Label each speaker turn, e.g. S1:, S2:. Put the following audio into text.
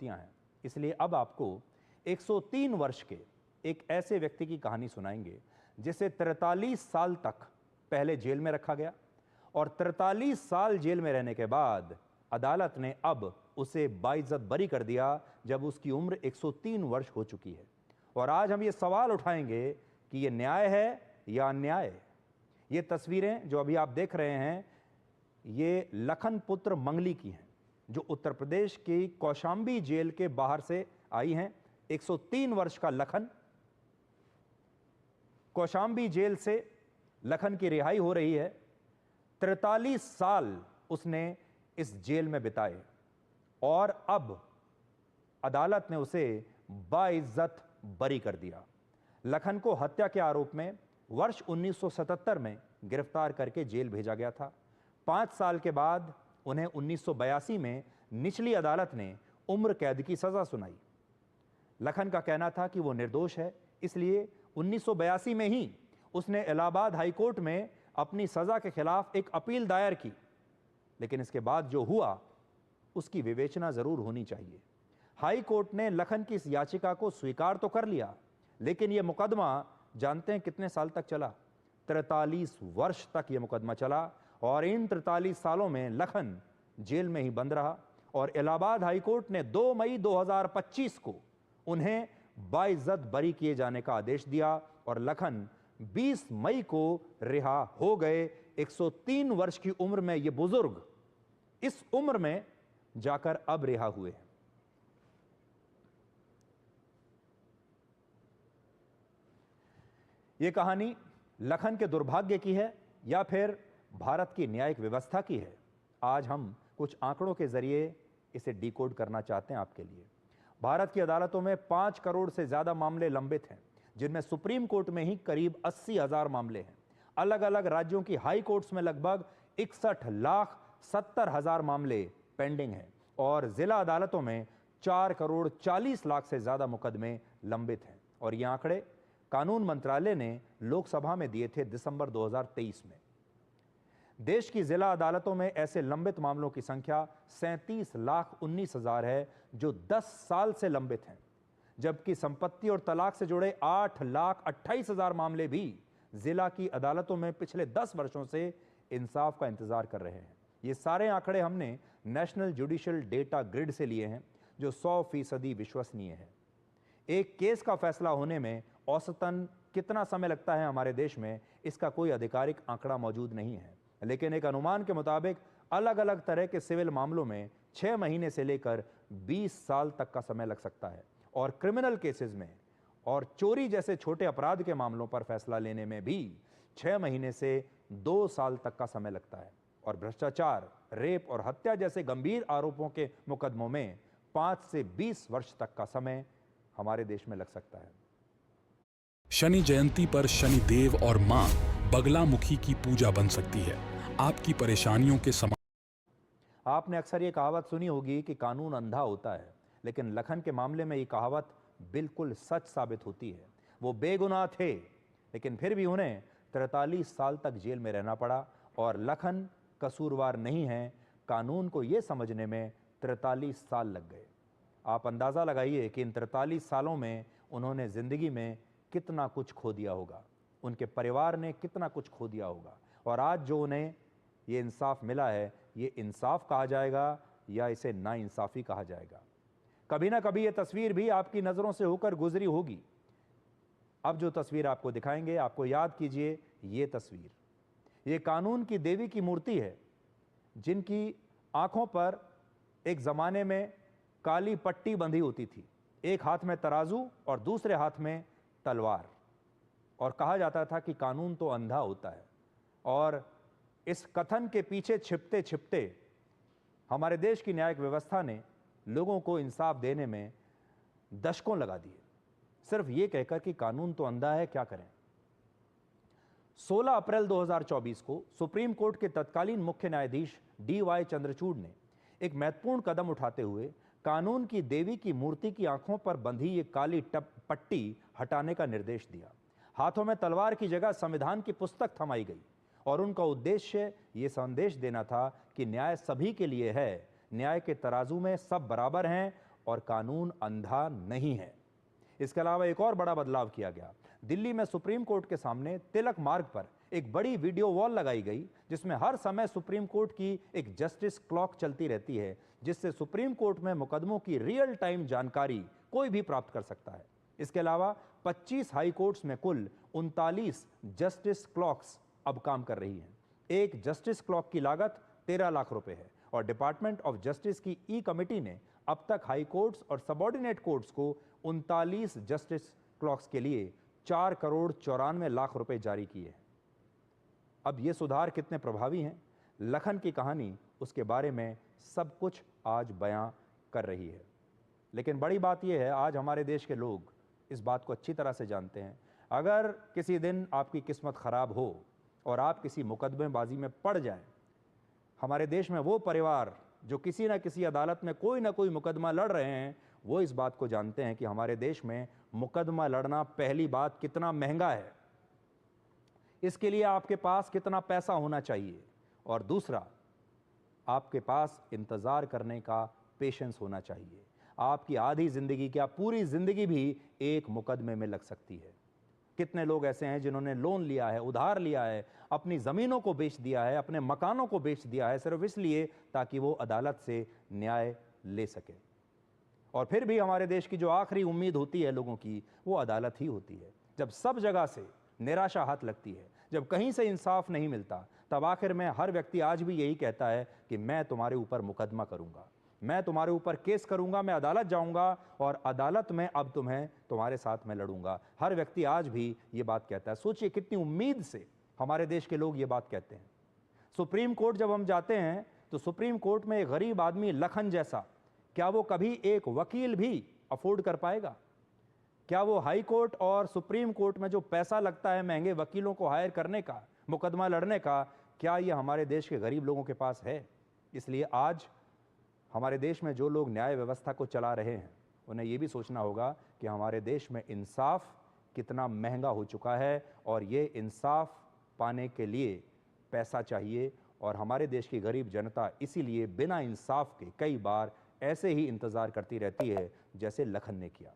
S1: गलतियां हैं, इसलिए अब आपको 103 वर्ष के एक ऐसे व्यक्ति की कहानी सुनाएंगे जिसे 43 साल तक पहले जेल में रखा गया और 43 साल जेल में रहने के बाद अदालत ने अब उसे बाइज्जत बरी कर दिया जब उसकी उम्र 103 वर्ष हो चुकी है। और आज हम ये सवाल उठाएंगे कि ये न्याय है या अन्याय। ये तस्वीरें जो अभी आप देख रहे हैं ये लखन पुत्र मंगली की हैं, जो उत्तर प्रदेश की कौशांबी जेल के बाहर से आई हैं। 103 वर्ष का लखन, कौशांबी जेल से लखन की रिहाई हो रही है। 43 साल उसने इस जेल में बिताए और अब अदालत ने उसे बाइज्जत बरी कर दिया। लखन को हत्या के आरोप में वर्ष 1977 में गिरफ्तार करके जेल भेजा गया था। 5 साल के बाद उन्हें 1982 में निचली अदालत ने उम्र कैद की सजा सुनाई। लखन का कहना था कि वो निर्दोष है, इसलिए 1982 में ही उसने इलाहाबाद हाईकोर्ट में अपनी सजा के खिलाफ एक अपील दायर की। लेकिन इसके बाद जो हुआ उसकी विवेचना जरूर होनी चाहिए। हाई कोर्ट ने लखन की इस याचिका को स्वीकार तो कर लिया, लेकिन यह मुकदमा जानते हैं कितने साल तक चला? 43 वर्ष तक यह मुकदमा चला और इन 43 सालों में लखन जेल में ही बंद रहा और इलाहाबाद हाईकोर्ट ने 2 मई 2025 को उन्हें बाइज्जत बरी किए जाने का आदेश दिया और लखन 20 मई को रिहा हो गए। 103 वर्ष की उम्र में ये बुजुर्ग इस उम्र में जाकर अब रिहा हुए हैं। यह कहानी लखन के दुर्भाग्य की है या फिर भारत की न्यायिक व्यवस्था की है? आज हम कुछ आंकड़ों के जरिए इसे डिकोड करना चाहते हैं आपके लिए। भारत की अदालतों में 5 करोड़ से ज्यादा मामले लंबित हैं, जिनमें सुप्रीम कोर्ट में ही करीब 80,000 मामले हैं। अलग अलग राज्यों की हाई कोर्ट्स में लगभग 61,70,000 मामले पेंडिंग हैं और जिला अदालतों में 4 करोड़ 40 लाख से ज्यादा मुकदमे लंबित हैं। और ये आंकड़े कानून मंत्रालय ने लोकसभा में दिए थे दिसंबर 2023 में। देश की जिला अदालतों में ऐसे लंबित मामलों की संख्या 37,19,000 है, जो 10 साल से लंबित हैं, जबकि संपत्ति और तलाक से जुड़े 8,28,000 मामले भी जिला की अदालतों में पिछले 10 वर्षों से इंसाफ का इंतजार कर रहे हैं। ये सारे आंकड़े हमने नेशनल जुडिशियल डेटा ग्रिड से लिए हैं, जो 100% विश्वसनीय है। एक केस का फैसला होने में औसतन कितना समय लगता है हमारे देश में, इसका कोई आधिकारिक आंकड़ा मौजूद नहीं है, लेकिन एक अनुमान के मुताबिक अलग अलग तरह के सिविल मामलों में 6 महीने से लेकर 20 साल तक का समय लग सकता है और क्रिमिनल केसेस में और चोरी जैसे छोटे अपराध के मामलों पर फैसला लेने में भी 6 महीने से 2 साल तक का समय लगता है और भ्रष्टाचार, रेप और हत्या जैसे गंभीर आरोपों के मुकदमों में 5 से 20 वर्ष तक का समय हमारे देश में लग सकता है।
S2: शनि जयंती पर शनि देव और मां बगलामुखी की पूजा बन सकती है। आपकी परेशानियों के
S1: आपने अक्सर ये कहावत सुनी होगी कि कानून अंधा होता है, लेकिन लखन के मामले में ये कहावत बिल्कुल सच साबित होती है। वो बेगुनाह थे, लेकिन फिर भी उन्हें 43 साल तक जेल में रहना पड़ा और लखन कसूरवार नहीं है। कानून को ये समझने में 43 साल लग गए। आप अंदाज़ा लगाइए कि इन 43 सालों में उन्होंने ज़िंदगी में कितना कुछ खो दिया होगा, उनके परिवार ने कितना कुछ खो दिया होगा और आज जो उन्हें ये इंसाफ मिला है, ये इंसाफ कहा जाएगा या इसे नाइंसाफ़ी कहा जाएगा? कभी ना कभी ये तस्वीर भी आपकी नज़रों से होकर गुजरी होगी। अब जो तस्वीर आपको दिखाएंगे, आपको याद कीजिए ये तस्वीर। ये कानून की देवी की मूर्ति है, जिनकी आंखों पर एक ज़माने में काली पट्टी बंधी होती थी, एक हाथ में तराजू और दूसरे हाथ में तलवार, और कहा जाता था कि कानून तो अंधा होता है। और इस कथन के पीछे छिपते छिपते हमारे देश की न्यायिक व्यवस्था ने लोगों को इंसाफ देने में दशकों लगा दिए, सिर्फ ये कहकर कि कानून तो अंधा है, क्या करें। 16 अप्रैल 2024 को सुप्रीम कोर्ट के तत्कालीन मुख्य न्यायाधीश DY चंद्रचूड़ ने एक महत्वपूर्ण कदम उठाते हुए कानून की देवी की मूर्ति की आंखों पर बंधी ये काली पट्टी हटाने का निर्देश दिया। हाथों में तलवार की जगह संविधान की पुस्तक थमाई गई और उनका उद्देश्य ये संदेश देना था कि न्याय सभी के लिए है, न्याय के तराजू में सब बराबर हैं और कानून अंधा नहीं है। इसके अलावा एक और बड़ा बदलाव किया गया। दिल्ली में सुप्रीम कोर्ट के सामने तिलक मार्ग पर एक बड़ी वीडियो वॉल लगाई गई, जिसमें हर समय सुप्रीम कोर्ट की एक जस्टिस क्लॉक चलती रहती है, जिससे सुप्रीम कोर्ट में मुकदमों की रियल टाइम जानकारी कोई भी प्राप्त कर सकता है। इसके अलावा 25 हाई कोर्ट्स में कुल 39 जस्टिस क्लॉक्स अब काम कर रही हैं। एक जस्टिस क्लॉक की लागत 13 लाख रुपए है और डिपार्टमेंट ऑफ जस्टिस की ई कमेटी ने अब तक हाई कोर्ट्स और सबऑर्डिनेट कोर्ट्स को 39 जस्टिस क्लॉक्स के लिए 4 करोड़ 94 लाख रुपए जारी किए हैं। अब ये सुधार कितने प्रभावी हैं, लखन की कहानी उसके बारे में सब कुछ आज बयां कर रही है। लेकिन बड़ी बात यह है, आज हमारे देश के लोग इस बात को अच्छी तरह से जानते हैं, अगर किसी दिन आपकी किस्मत खराब हो और आप किसी मुकदमेबाजी में पड़ जाएं, हमारे देश में वो परिवार जो किसी न किसी अदालत में कोई ना कोई मुकदमा लड़ रहे हैं, वो इस बात को जानते हैं कि हमारे देश में मुकदमा लड़ना पहली बात कितना महंगा है, इसके लिए आपके पास कितना पैसा होना चाहिए, और दूसरा आपके पास इंतज़ार करने का पेशेंस होना चाहिए। आपकी आधी ज़िंदगी क्या पूरी ज़िंदगी भी एक मुकदमे में लग सकती है। कितने लोग ऐसे हैं जिन्होंने लोन लिया है, उधार लिया है, अपनी ज़मीनों को बेच दिया है, अपने मकानों को बेच दिया है, सिर्फ इसलिए ताकि वो अदालत से न्याय ले सके। और फिर भी हमारे देश की जो आखिरी उम्मीद होती है लोगों की, वो अदालत ही होती है। जब सब जगह से निराशा हाथ लगती है, जब कहीं से इंसाफ नहीं मिलता, तब आखिर में हर व्यक्ति आज भी यही कहता है कि मैं तुम्हारे ऊपर मुकदमा करूंगा, मैं तुम्हारे ऊपर केस करूंगा, मैं अदालत जाऊंगा और अदालत में अब तुम्हारे साथ में लड़ूंगा। हर व्यक्ति आज भी ये बात कहता है। सोचिए कितनी उम्मीद से हमारे देश के लोग ये बात कहते हैं। सुप्रीम कोर्ट जब हम जाते हैं तो सुप्रीम कोर्ट में एक गरीब आदमी लखन जैसा, क्या वो कभी एक वकील भी अफोर्ड कर पाएगा? क्या वो हाई कोर्ट और सुप्रीम कोर्ट में जो पैसा लगता है महंगे वकीलों को हायर करने का, मुकदमा लड़ने का, क्या ये हमारे देश के गरीब लोगों के पास है? इसलिए आज हमारे देश में जो लोग न्याय व्यवस्था को चला रहे हैं, उन्हें ये भी सोचना होगा कि हमारे देश में इंसाफ कितना महंगा हो चुका है और ये इंसाफ पाने के लिए पैसा चाहिए, और हमारे देश की गरीब जनता इसीलिए बिना इंसाफ के कई बार ऐसे ही इंतज़ार करती रहती है जैसे लखन ने किया।